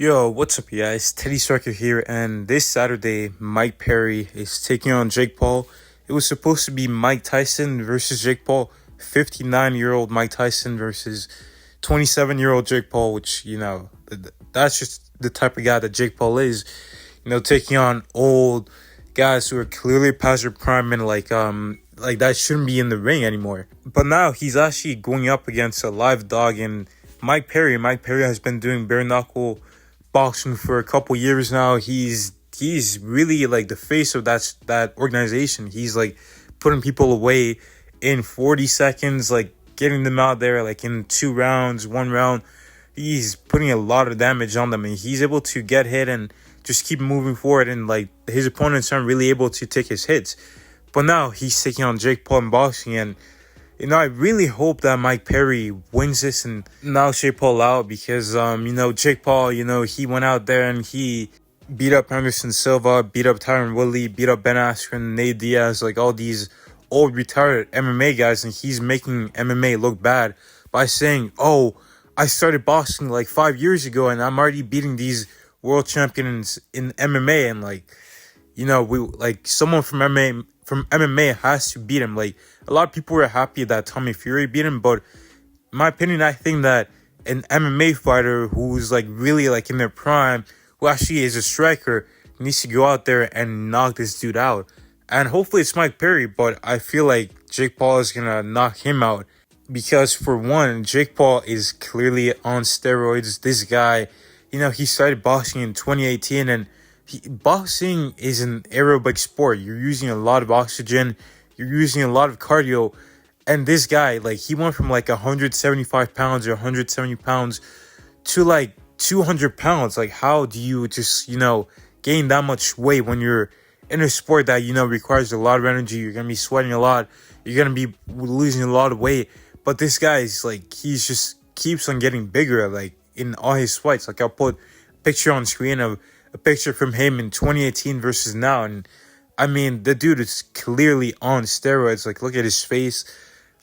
Yo, what's up, you guys? Teddy Striker here, and this Saturday, Mike Perry is taking on Jake Paul. It was supposed to be Mike Tyson versus Jake Paul, 59-year-old Mike Tyson versus 27-year-old Jake Paul, which, that's just the type of guy that Jake Paul is. Taking on old guys who are clearly past their prime and like that shouldn't be in the ring anymore. But now he's actually going up against a live dog in Mike Perry. Mike Perry has been doing bare knuckle boxing for a couple years now. He's really like the face of that organization. He's like putting people away in 40 seconds, like getting them out there like in 2 rounds, 1 round. He's putting a lot of damage on them, and he's able to get hit and just keep moving forward, and like his opponents aren't really able to take his hits. But now he's taking on Jake Paul in boxing, and I really hope that Mike Perry wins this and knocks Jake Paul out because, Jake Paul, he went out there and he beat up Anderson Silva, beat up Tyron Woodley, beat up Ben Askren, Nate Diaz, like all these old retired MMA guys, and he's making MMA look bad by saying, oh, I started boxing like 5 years ago and I'm already beating these world champions in MMA, and we like someone from MMA has to beat him. Like a lot of people were happy that Tommy Fury beat him, but in my opinion, I think that an MMA fighter who's like really like in their prime, who actually is a striker, needs to go out there and knock this dude out. And hopefully it's Mike Perry, but I feel like Jake Paul is gonna knock him out because, for one, Jake Paul is clearly on steroids. This guy, he started boxing in 2018, and boxing is an aerobic sport. You're using a lot of oxygen, you're using a lot of cardio, and this guy, like, he went from like 175 pounds or 170 pounds to like 200 pounds. Like, how do you just, gain that much weight when you're in a sport that, requires a lot of energy? You're going to be sweating a lot. You're going to be losing a lot of weight. But this guy's like, he's just keeps on getting bigger, like in all his fights. Like, I'll put a picture on screen of a picture from him in 2018 versus now. And I mean, the dude is clearly on steroids. Like, look at his face,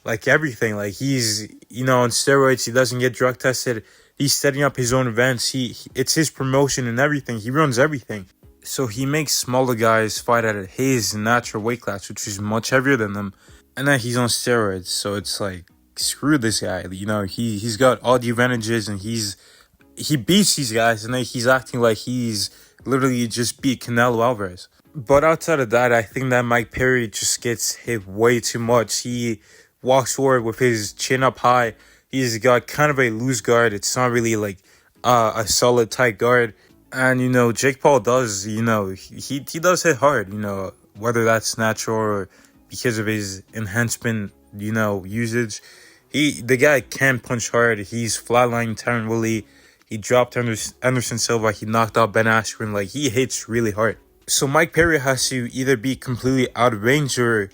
like everything. Like, he's, on steroids. He doesn't get drug tested. He's setting up his own events. It's his promotion and everything. He runs everything. So he makes smaller guys fight at his natural weight class, which is much heavier than them. And then he's on steroids. So it's like, screw this guy. He's got all the advantages, and he beats these guys, and then he's acting like he's literally just beat Canelo Alvarez. But outside of that, I think that Mike Perry just gets hit way too much. He walks forward with his chin up high. He's got kind of a loose guard. It's not really like a solid tight guard. And, Jake Paul does, he does hit hard, whether that's natural or because of his enhancement, usage. The guy can punch hard. He's flatlining Tyron Woodley. He dropped Anderson Silva. He knocked out Ben Askren. Like, he hits really hard. So Mike Perry has to either be completely out of range or,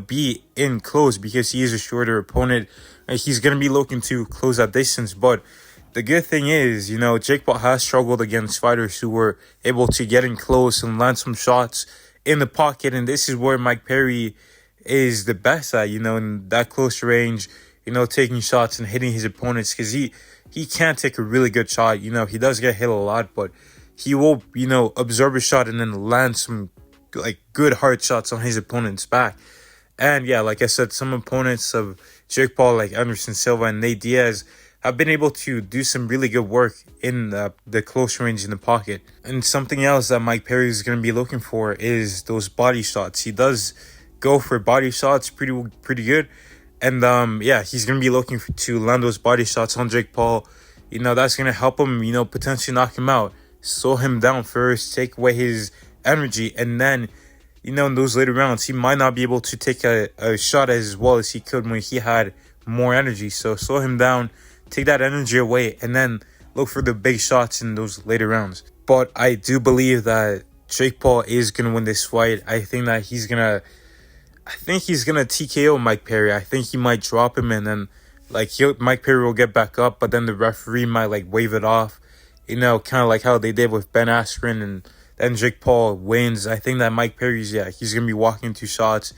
be in close, because he is a shorter opponent. And he's going to be looking to close that distance. But the good thing is, Jake Paul has struggled against fighters who were able to get in close and land some shots in the pocket. And this is where Mike Perry is the best at, in that close range, taking shots and hitting his opponents, because he can't take a really good shot. He does get hit a lot, but he will, absorb a shot and then land some like good hard shots on his opponent's back. And yeah, like I said, some opponents of Jake Paul, like Anderson Silva and Nate Diaz, have been able to do some really good work in the close range in the pocket. And something else that Mike Perry is going to be looking for is those body shots. He does go for body shots pretty good. And he's going to be looking to land those body shots on Jake Paul. That's going to help him, potentially knock him out. Slow him down first, take away his energy. And then, in those later rounds, he might not be able to take a shot as well as he could when he had more energy. So slow him down, take that energy away, and then look for the big shots in those later rounds. But I do believe that Jake Paul is going to win this fight. I think he's going to TKO Mike Perry. I think he might drop him, and then Mike Perry will get back up, but then the referee might wave it off. Kind of like how they did with Ben Askren, and then Jake Paul wins. I think that Mike Perry's, he's going to be walking into shots.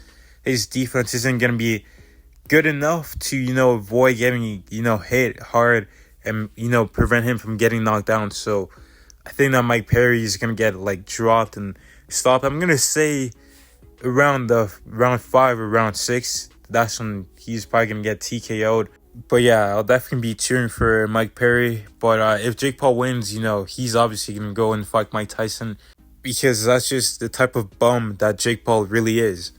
His defense isn't going to be good enough to, avoid getting, hit hard and, prevent him from getting knocked down. So I think that Mike Perry is gonna get like dropped and stopped. I'm gonna say around the round 5 or round 6. That's when he's probably gonna get TKO'd. But yeah, I'll definitely be cheering for Mike Perry. But if Jake Paul wins, he's obviously gonna go and fight Mike Tyson, because that's just the type of bum that Jake Paul really is.